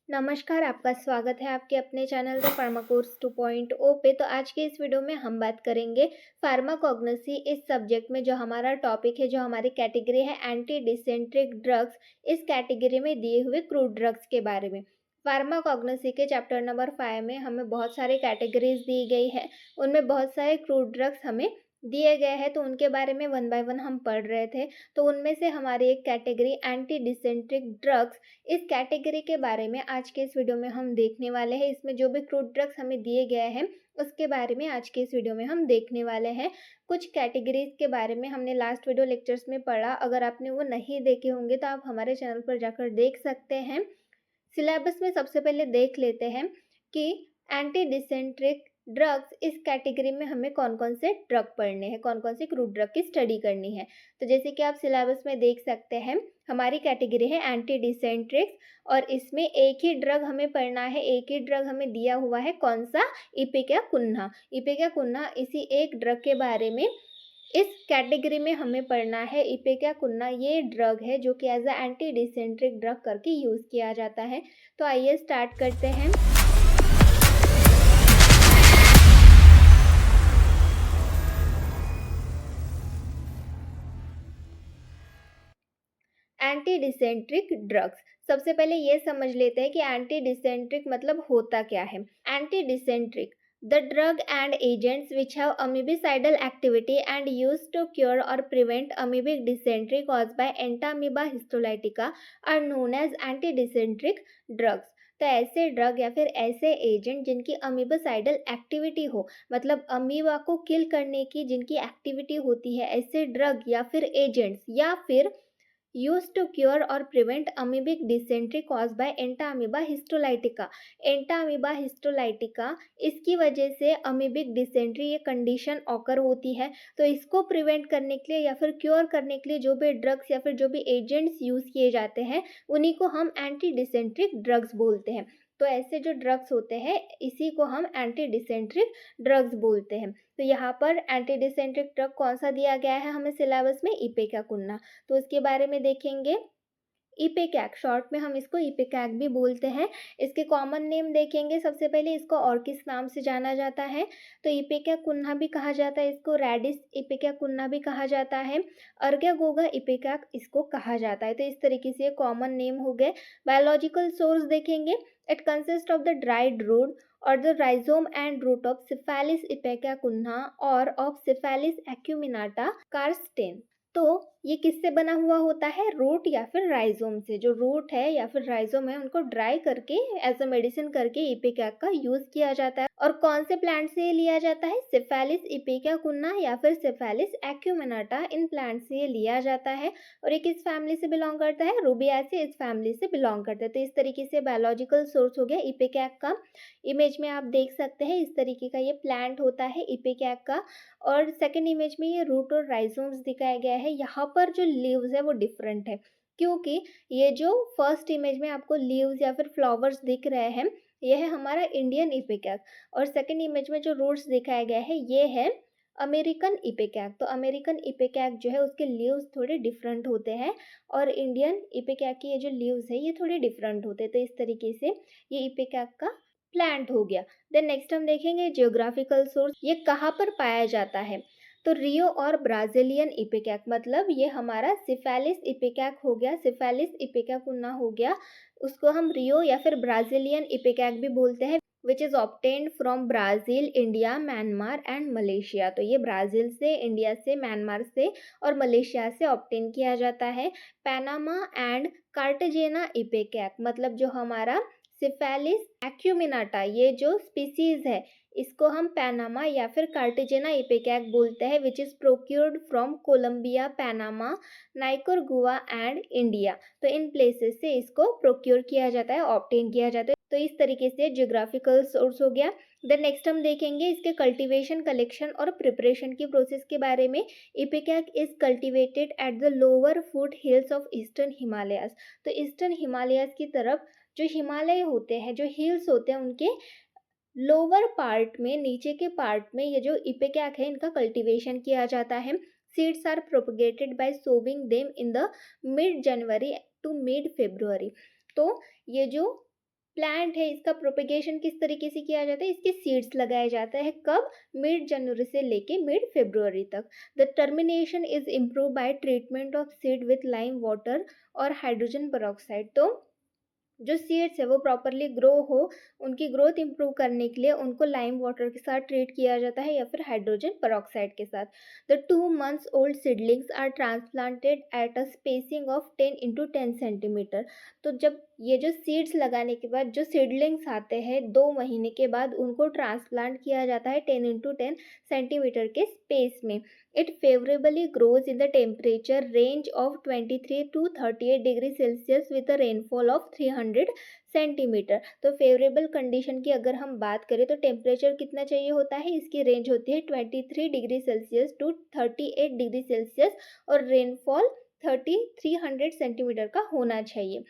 नमस्कार, आपका स्वागत है आपके अपने चैनल द फार्माकोर्स 2.0 पे। तो आज के इस वीडियो में हम बात करेंगे फार्माकोग्नोसी इस सब्जेक्ट में। जो हमारा टॉपिक है, जो हमारी कैटेगरी है एंटी डिसेंट्रिक ड्रग्स, इस कैटेगरी में दिए हुए क्रूड ड्रग्स के बारे में। फार्माकोग्नोसी के चैप्टर नंबर 5 में हमें बहुत सारी कैटेगरीज दी गई है, उनमें बहुत सारे क्रूड ड्रग्स हमें दिए गए हैं, तो उनके बारे में वन बाय वन हम पढ़ रहे थे। तो उनमें से हमारी एक कैटेगरी एंटी डिसेंट्रिक ड्रग्स, इस कैटेगरी के बारे में आज के इस वीडियो में हम देखने वाले हैं। इसमें जो भी क्रूड ड्रग्स हमें दिए गए हैं उसके बारे में आज के इस वीडियो में हम देखने वाले हैं। कुछ कैटेगरीज के बारे में हमने लास्ट वीडियो लेक्चर्स में पढ़ा, अगर आपने वो नहीं देखे होंगे तो आप हमारे चैनल पर जाकर देख सकते हैं। सिलेबस में सबसे पहले देख लेते हैं कि एंटी डिसेंट्रिक ड्रग्स इस कैटेगरी में हमें कौन कौन से ड्रग पढ़ने हैं, कौन कौन से क्रूड ड्रग की स्टडी करनी है। तो जैसे कि आप सिलेबस में देख सकते हैं, हमारी कैटेगरी है एंटी डिसेंट्रिक्स और इसमें एक ही ड्रग हमें पढ़ना है, एक ही ड्रग हमें दिया हुआ है। कौन सा? इपेकाकुन्हा। इपेकाकुन्हा इसी एक ड्रग के बारे में इस कैटेगरी में हमें पढ़ना है। इपेकाकुन्हा ये ड्रग है जो कि as a anti dysenteric drug करके यूज़ किया जाता है। तो आइए स्टार्ट करते हैं। एंटी डिसेंट्रिक ड्रग्स, सबसे पहले ये समझ लेते हैं कि एंटी डिसेंट्रिक मतलब होता क्या है। Anti dysenteric, the drug and agents which have amoebicidal activity and used to cure or prevent amoebic dysentery caused by entamoeba histolytica are known as anti-dysenteric drugs। तो ऐसे ड्रग या फिर ऐसे एजेंट जिनकी अमीबासाइडल एक्टिविटी हो, मतलब अमीबा को किल करने की जिनकी एक्टिविटी होती है, ऐसे ड्रग या फिर एजेंट्स या फिर used to cure or prevent amoebic dysentery caused by Entamoeba histolytica। Entamoeba histolytica, इसकी वजह से अमीबिक डिसेंट्री ये कंडीशन ऑकर होती है। तो इसको प्रिवेंट करने के लिए या फिर क्योर करने के लिए जो भी ड्रग्स या फिर जो भी एजेंट्स यूज़ किए जाते हैं उन्हीं को हम एंटी डिसेंट्रिक ड्रग्स बोलते हैं। तो ऐसे जो ड्रग्स होते हैं इसी को हम एंटी डिसेंट्रिक ड्रग्स बोलते हैं। तो यहाँ पर एंटी डिसेंट्रिक ड्रग कौन सा दिया गया है हमें सिलेबस में? इपेकाकुन्हा। तो उसके बारे में देखेंगे। इपेकैक, शॉर्ट में हम इसको इपेकैक भी बोलते हैं। इसके कॉमन नेम देखेंगे। सबसे पहले इसको और किस नाम से जाना जाता है? तो इपेकाकुन्हा भी कहा जाता है, इसको रेडिस इपेकाकुन्हा भी कहा जाता है, अर्गेगोगा इपेकैक इसको कहा जाता है। तो इस तरीके से कॉमन नेम हो गए। बायोलॉजिकल सोर्स देखेंगे। It consist of the dried root or the rhizome and root of Syphilis ipecacuanha or of Syphilis acuminata karsten। तो ये किससे बना हुआ होता है? रूट या फिर राइजोम से। जो रूट है या फिर राइजोम है उनको ड्राई करके एज अ मेडिसिन करके इपेकैक का यूज किया जाता है। और कौन से प्लांट से ये लिया जाता है? सिफेलिस इपेकाकुन्हा या फिर सिफेलिस एक्यूमिनाटा, इन प्लांट से ये लिया जाता है। और ये किस फैमिली से बिलोंग करता है? रूबियासी इस फैमिली से बिलोंग करता है। तो इस तरीके से बायोलॉजिकल सोर्स हो गया इपेकैक का। इमेज में आप देख सकते हैं इस तरीके का ये प्लांट होता है इपेकैक का। और सेकंड इमेज में ये रूट और राइजोम्स दिखाया गया है। यहाँ पर जो लीव्स है वो डिफरेंट है, क्योंकि ये जो फर्स्ट इमेज में आपको लीव्स या फिर फ्लावर्स दिख रहे हैं ये है हमारा इंडियन इपेकैक, और सेकंड इमेज में जो रूट्स दिखाया गया है ये है अमेरिकन इपेकैक। तो अमेरिकन इपेकैक जो है उसके लीव्स थोड़े डिफरेंट होते हैं और इंडियन इपेकैक की ये जो लीव्स है ये थोड़े डिफरेंट होते हैं। तो इस तरीके से ये इपेकैक का प्लांट हो गया। देन नेक्स्ट हम देखेंगे जियोग्राफिकल सोर्स, ये कहाँ पर पाया जाता है? तो रियो और ब्राजीलियन इपेकैक, मतलब ये हमारा सिफेलिस इपेकैक हो गया, सिफेलिस इपेकाकुन्हा हो गया, उसको हम रियो या फिर ब्राजीलियन इपेकैक भी बोलते हैं, which is obtained from Brazil, India, Myanmar and Malaysia. तो ये ब्राज़ील से, इंडिया से, म्यांमार से और मलेशिया से ऑब्टेन किया जाता है। पैनामा एंड कार्टाजेना इपेकैक, मतलब जो हमारा सिफेलिस एक्यूमिनाटा ये जो स्पीसीज है इसको हम पैनामा या फिर कार्टिजेना इपेकैक बोलते हैं, which is procured from Colombia, Panama, Nicaragua and India. तो इन प्लेसेस से इसको प्रोक्योर किया जाता है, ऑब्टेन किया जाता है। तो इस तरीके से जियोग्राफिकल सोर्स हो गया। देन नेक्स्ट हम देखेंगे इसके कल्टीवेशन, कलेक्शन और प्रिपरेशन की प्रोसेस के बारे में। Ipecac is cultivated at the lower foot hills of eastern Himalayas. तो ईस्टर्न हिमालयाज की तरफ जो हिमालय होते हैं, जो हिल्स होते हैं, उनके लोअर पार्ट में, नीचे के पार्ट में ये जो इपेकैक है इनका कल्टीवेशन किया जाता है। Seeds are propagated by sowing them in the mid January to mid February. तो ये जो प्लांट है इसका प्रोपेगेशन किस तरीके से किया जाता है, इसके सीड्स लगाया जाता है कब, मिड जनवरी से लेके मिड फरवरी तक। The termination is improve bye treatment of seed with lime water और हाइड्रोजन पेरोक्साइड। तो जो सीड्स है वो प्रॉपरली ग्रो हो, उनकी ग्रोथ इंप्रूव करने के लिए उनको लाइम वाटर के साथ ट्रीट किया जाता है या फिर हाइड्रोजन पेरोक्साइड के साथ। The 2 months old seedlings are transplanted at a spacing of 10 into 10 centimetre. तो जब ये जो सीड्स लगाने के बाद जो सीडलिंग्स आते हैं 2 महीने के बाद उनको ट्रांसप्लांट किया जाता है 10 into 10 सेंटीमीटर के स्पेस में। It favorably grows in the temperature range of 23 to 38 degree Celsius with a rainfall of 300 centimetre. तो फेवरेबल कंडीशन की अगर हम बात करें तो टेम्परेचर कितना चाहिए होता है, इसकी रेंज होती है 23 degree Celsius to 38 degree Celsius और रेनफॉल 300 सेंटीमीटर का होना चाहिए।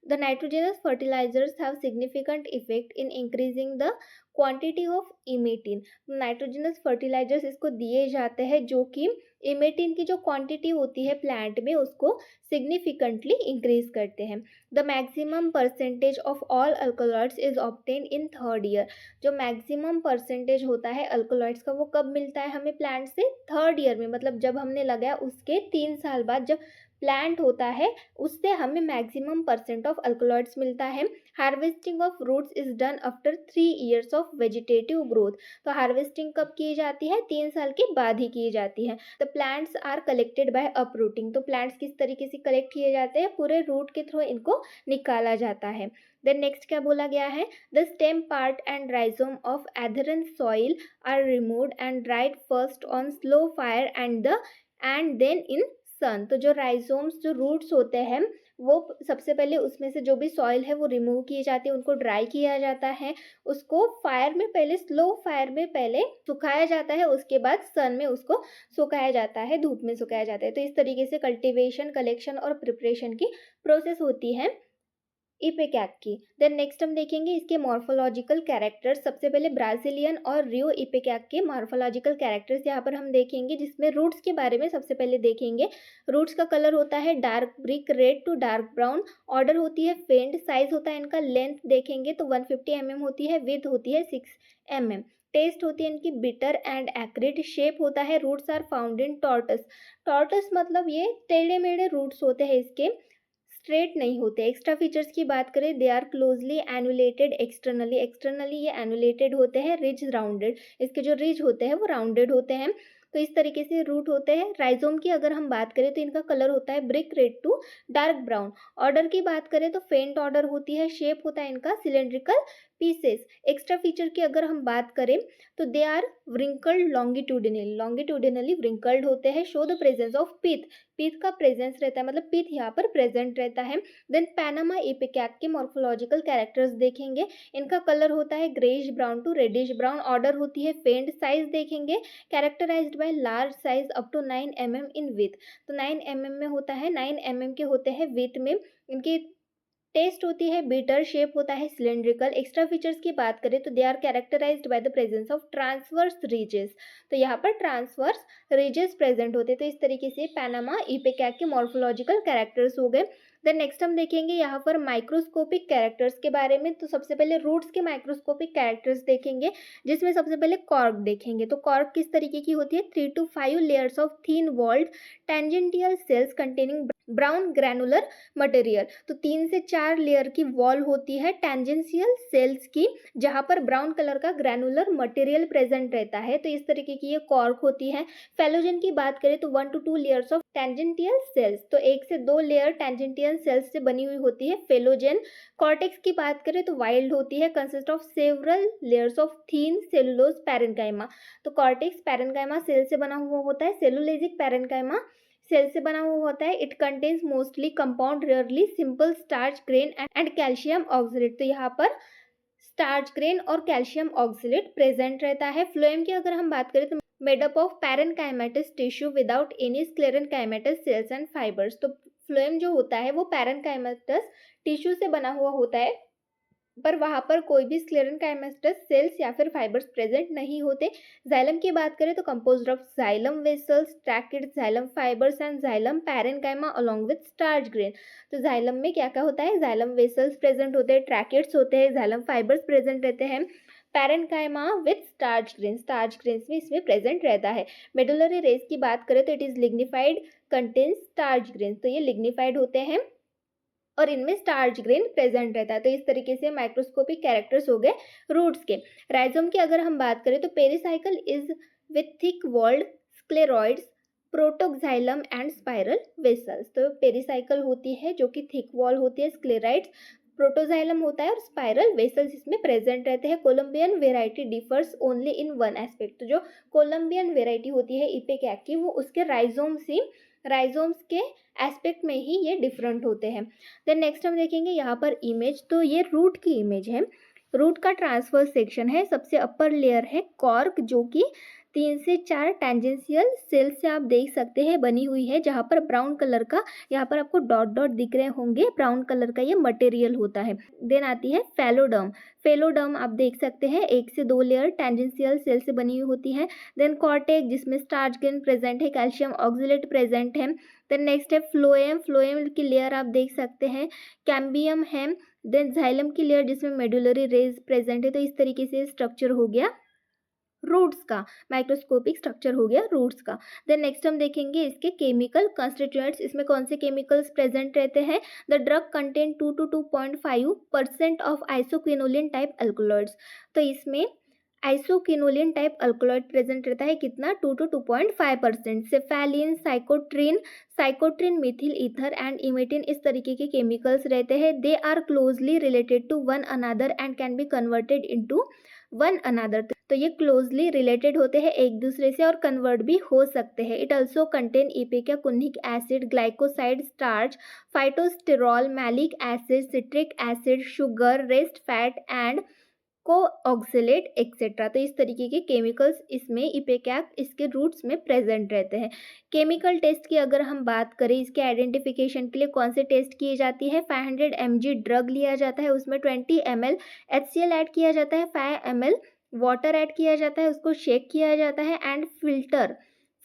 The nitrogenous fertilizers have significant effect in increasing the quantity of emetine. Nitrogenous fertilizers इसको दिए जाते हैं जो कि इमेटिन की जो क्वांटिटी होती है प्लांट में उसको सिग्निफिकेंटली इंक्रीज करते हैं। The maximum percentage of all alkaloids is obtain in 3rd year. जो मैक्सिमम परसेंटेज होता है अल्कलॉइड्स का वो कब मिलता है हमें प्लांट से, 3rd ईयर में, मतलब जब हमने लगाया उसके 3 साल बाद जब प्लांट होता है उससे हमें मैक्सिमम परसेंट ऑफ अल्कलॉइड्स मिलता है। Harvesting of roots is done after 3 years of vegetative growth. तो हार्वेस्टिंग कब की जाती है, 3 साल के बाद ही की जाती है। The plants are collected by uprooting. तो प्लांट्स किस तरीके से कलेक्ट किए जाते हैं, पूरे रूट के थ्रू इनको निकाला जाता है। देन नेक्स्ट क्या बोला गया है, the stem part and rhizome of adherent soil are removed and dried first on slow fire and then in sun. तो जो राइजोम्स जो रूट्स होते हैं वो सबसे पहले उसमें से जो भी सॉइल है वो रिमूव किए जाते हैं, उनको ड्राई किया जाता है, उसको फायर में पहले स्लो फायर में पहले सुखाया जाता है, उसके बाद सन में उसको सुखाया जाता है, धूप में सुखाया जाता है। तो इस तरीके से कल्टीवेशन, कलेक्शन और प्रिपरेशन की प्रोसेस होती है इपेकैक की। देन नेक्स्ट हम देखेंगे इसके मॉर्फोलॉजिकल कैरेक्टर्स। सबसे पहले ब्राजीलियन और रियो इपेकैक के मॉर्फोलॉजिकल कैरेक्टर्स यहाँ पर हम देखेंगे, जिसमें रूट्स के बारे में सबसे पहले देखेंगे। रूट्स का कलर होता है dark brick red to dark brown, odour होती है फेंट, साइज होता है इनका, लेंथ देखेंगे तो 150 mm होती है, विड्थ होती है 6 mm, टेस्ट होती है इनकी बिटर एंड एक्रिड, शेप होता है रूट्स आर फाउंड इन टॉर्टस। टॉर्टस मतलब ये टेढ़े मेढ़े रूट्स होते हैं इसके, स्ट्रेट नहीं होते। एक्स्ट्रा फीचर्स की बात करें, दे आर क्लोजली एनुलेटेड एक्सटर्नली ये एनुलेटेड होते हैं, रिज राउंडेड, इसके जो रिज होते हैं वो राउंडेड होते हैं। तो इस तरीके से रूट होते हैं। राइजोम की अगर हम बात करें तो इनका कलर होता है brick red to dark brown. Odour की बात करें तो फेंट ऑर्डर होती है, शेप होता है इनका सिलेंड्रिकल पीसेस। एक्स्ट्रा फीचर की अगर हम बात करें तो they are wrinkled longitudinally wrinkled होते हैं, show the presence of pith, pith का प्रेजेंस रहता है, मतलब पीथ यहाँ पर प्रेजेंट रहता है। देन पैनामा इपेकैक के मॉर्फोलॉजिकल कैरेक्टर्स देखेंगे, इनका कलर होता है greyish brown to reddish brown, odour होती है फेंट, साइज देखेंगे characterized by large size up to 9 mm in width. तो 9 mm में होता है, 9 mm के होते हैं विथ में। इनकी टेस्ट होती है बिटर, शेप होता है सिलेंड्रिकल। एक्स्ट्रा फीचर्स की बात करें तो they are characterized by the presence of transverse ridges. तो यहाँ पर ट्रांसवर्स रीजेस प्रेजेंट होते हैं। तो इस तरीके से पैनामा इपेकैक के मॉर्फोलॉजिकल कैरेक्टर्स हो गए। देन नेक्स्ट हम देखेंगे यहाँ पर माइक्रोस्कोपिक कैरेक्टर्स के बारे में। तो सबसे पहले रूट्स के माइक्रोस्कोपिक कैरेक्टर्स देखेंगे, जिसमें सबसे पहले कॉर्क देखेंगे। तो कॉर्क किस तरीके की होती है, 3 to 5 layers of thin walled tangential cells containing brown granular material. तो 3 से 4 लेयर की वॉल होती है टेंजेंशियल सेल्स की, जहां पर ब्राउन कलर का ग्रैनुलर मटेरियल प्रेजेंट रहता है। तो इस तरीके की ये कॉर्क होती है। फेलोजन की बात करें तो 1 to 2 layers of tangential sales, तो 1 से 2 लेयर टेंजेंटियल सेल्स से बनी हुई होती है फेलोजन। कॉर्टेक्स की बात करें तो वाइल्ड होती है, consist of several layers of thin cellulose parenchyma. तो कॉर्टेक्स पैरेन्काइमा सेल से बना हुआ होता है, सेलुलेजिक पैरेन्काइमा सेल से बना हुआ होता है। It contains mostly compound, rarely simple starch grain and calcium oxalate. तो यहाँ पर स्टार्च ग्रेन और कैल्शियम ऑक्सलेट प्रेजेंट रहता है। फ्लोएम की अगर हम बात करें तो made up of parenchymatous tissue without any sclerenchymatous cells and fibres. तो फ्लोएम जो होता है वो पैरेन्काइमेटस टिश्यू से बना हुआ होता है, पर वहाँ पर कोई भी स्क्लेरेनकाइमेटस सेल्स या फिर फाइबर्स प्रेजेंट नहीं होते। जाइलम की बात करें तो composed of xylem vessels, tracheid xylem fibres and xylem parenchyma along with starch grain. तो जाइलम में क्या क्या होता है, जाइलम वेसल्स प्रेजेंट होते हैं, ट्रैकेट्स होते हैं, जाइलम फाइबर्स प्रेजेंट रहते हैं, पैरेन्काइमा विद स्टार्च ग्रेन्स भी इसमें प्रेजेंट रहता है। मेडुलरी रेस की बात करें तो it is lignified, contains starch grains, तो ये लिग्निफाइड होते हैं और इनमें स्टार्च ग्रेन प्रेजेंट रहता है। तो इस तरीके से माइक्रोस्कोपिक कैरेक्टर्स हो गए रूट्स के। राइजोम की अगर हम बात करें तो pericycle is with thick walled sclereids, protoxylem and spiral vessels. तो पेरिसाइकल होती है जो कि थिक वॉल होती है, स्क्लेराइड्स, प्रोटोजाइलम होता है और स्पाइरल वेसल्स इसमें प्रेजेंट रहते हैं। Columbian variety differs only in one aspect. तो जो कोलम्बियन वेराइटी होती है इपेकैक की, वो उसके राइजोम्स के एस्पेक्ट में ही ये डिफरेंट होते हैं। देन नेक्स्ट हम देखेंगे यहाँ पर इमेज, तो ये रूट की इमेज है। रूट का ट्रांसफर सेक्शन है, सबसे अपर लेयर है कॉर्क जो कि 3 से 4 टेंजेंशियल सेल से आप देख सकते हैं बनी हुई है, जहाँ पर ब्राउन कलर का यहाँ पर आपको डॉट डॉट दिख रहे होंगे, ब्राउन कलर का ये मटेरियल होता है। देन आती है फेलोडर्म। फेलोडर्म आप देख सकते हैं 1 से 2 लेयर टेंजेंशियल सेल से बनी हुई होती है। देन कॉर्टेक्स जिसमें स्टार्च ग्रेन प्रेजेंट है, कैल्शियम ऑक्सलेट प्रेजेंट है। देन नेक्स्ट है फ्लोएम, फ्लोएम की लेयर आप देख सकते हैं, कैम्बियम है। देन जाइलम की लेयर जिसमें मेडुलरी रेज प्रेजेंट है। तो इस तरीके से स्ट्रक्चर हो गया रूट्स का, माइक्रोस्कोपिक स्ट्रक्चर हो गया रूट्स का। देन नेक्स्ट हम देखेंगे इसके केमिकल कॉन्स्टिट्यूएंट्स, इसमें कौन से केमिकल्स प्रेजेंट रहते हैं। The drug contain 2 to 2.5% of isoquinoline type alkaloids. तो इसमें आइसोक्विनोलिन टाइप अल्कोलॉइड प्रेजेंट रहता है कितना, 2 to 2.5%। Cephaeline, psychotrine, methyl ether and emetine इस तरीके के केमिकल्स रहते हैं। They are closely related to one another and can be converted into one another. तो ये क्लोजली रिलेटेड होते हैं एक दूसरे से और कन्वर्ट भी हो सकते हैं। It also contain ipecacuanhic acid, glycoside, starch, phytosterol, malic acid, citric acid, sugar, rest fat and cooxalate etcetera. तो इस तरीके के केमिकल्स इसमें इपेकैक इसके रूट्स में प्रेजेंट रहते हैं। केमिकल टेस्ट की अगर हम बात करें, इसके आइडेंटिफिकेशन के लिए कौन से टेस्ट किए जाती है। 500 mg ड्रग लिया जाता है, उसमें 20 ml HCl ऐड किया जाता है, 5 ml वाटर ऐड किया जाता है, उसको शेक किया जाता है एंड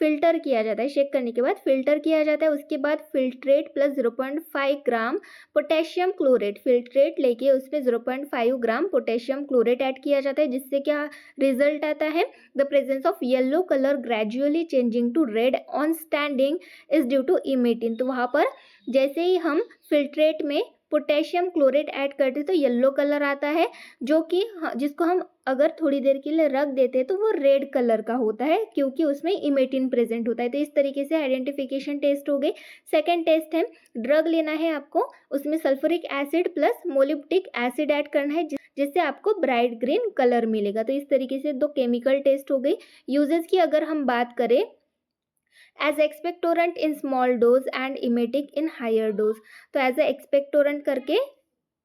फिल्टर किया जाता है। शेक करने के बाद फिल्टर किया जाता है। उसके बाद filtrate plus 0.5 gram potassium chlorate, filtrate लेके उसमें 0.5 ग्राम पोटेशियम क्लोरेट ऐड किया जाता है, जिससे क्या रिजल्ट आता है, the presence of yellow colour gradually changing to red on standing is due to emetine. तो वहाँ पर जैसे ही हम फिल्ट्रेट में पोटेशियम क्लोरेट ऐड करते तो येलो कलर आता है, जो कि जिसको हम अगर थोड़ी देर के लिए रख देते हैं तो वो रेड कलर का होता है, क्योंकि उसमें इमेटिन प्रेजेंट होता है। तो इस तरीके से आइडेंटिफिकेशन टेस्ट हो गई। सेकेंड टेस्ट है, ड्रग लेना है आपको, उसमें sulphuric acid plus molybdic acid add करना है, जिससे आपको ब्राइट ग्रीन कलर मिलेगा। तो इस तरीके से 2 केमिकल टेस्ट हो गई। यूजेस की अगर हम बात करें, as expectorant in small dose and emetic in higher dose. तो एज ए एक्सपेक्टोरेंट करके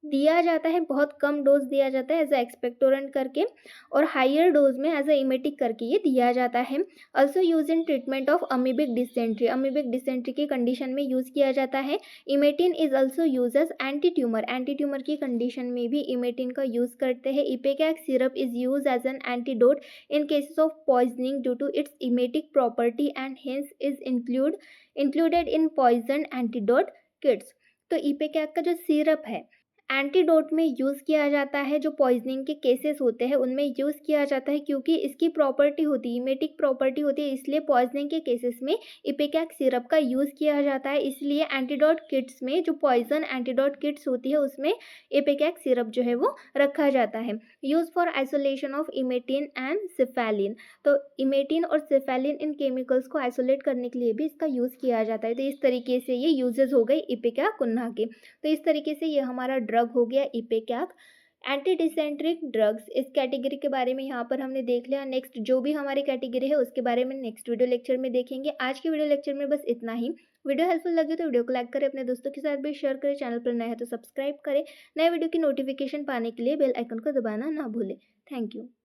दिया जाता है, बहुत कम डोज दिया जाता है एज अ एक्सपेक्टोरेंट करके, और हायर डोज में एज अ इमेटिक करके ये दिया जाता है। Also use in treatment of amoebic dysentery, amoebic dysentery की कंडीशन में यूज किया जाता है। Emetine is also use as anti tumour की कंडीशन में भी इमेटिन का यूज करते हैं। Ipecac syrup is use as an antidote in cases of poisoning due to its emetic property and hence is included in poison antidote kits. तो ipecac का जो syrup है एंटीडोट में यूज़ किया जाता है, जो पॉइजनिंग के केसेस होते हैं उनमें यूज़ किया जाता है, क्योंकि इसकी प्रॉपर्टी होती है, इमेटिक प्रॉपर्टी होती है, इसलिए पॉइजनिंग के केसेस में इपेकैक सिरप का यूज़ किया जाता है। इसलिए एंटीडोट किट्स में, जो पॉइजन एंटीडोट किट्स होती है उसमें इपेकैक सिरप जो है वो रखा जाता है। Use for isolation of emetine and cephaeline. तो इमेटिन और सिफेलिन इन केमिकल्स को आइसोलेट करने के लिए भी इसका यूज़ किया जाता है। तो इस तरीके से ये यूजेस हो गए इपेकाकुन्हा के। तो इस तरीके से ये हमारा ड्रग हो गया इपेकैक। एंटी डिसेंट्रिक ड्रग्स, इस कैटेगरी के बारे में यहाँ पर हमने देख लिया। नेक्स्ट जो भी हमारी कैटेगरी है उसके बारे में नेक्स्ट वीडियो लेक्चर में देखेंगे। आज के वीडियो लेक्चर में बस इतना ही। वीडियो हेल्पफुल लगे तो वीडियो को लाइक करें, अपने दोस्तों के साथ भी शेयर करें, चैनल पर नए हैं तो सब्सक्राइब करें। नए वीडियो की नोटिफिकेशन पाने के लिए बेल आइकन को दबाना ना भूलें। Thank you.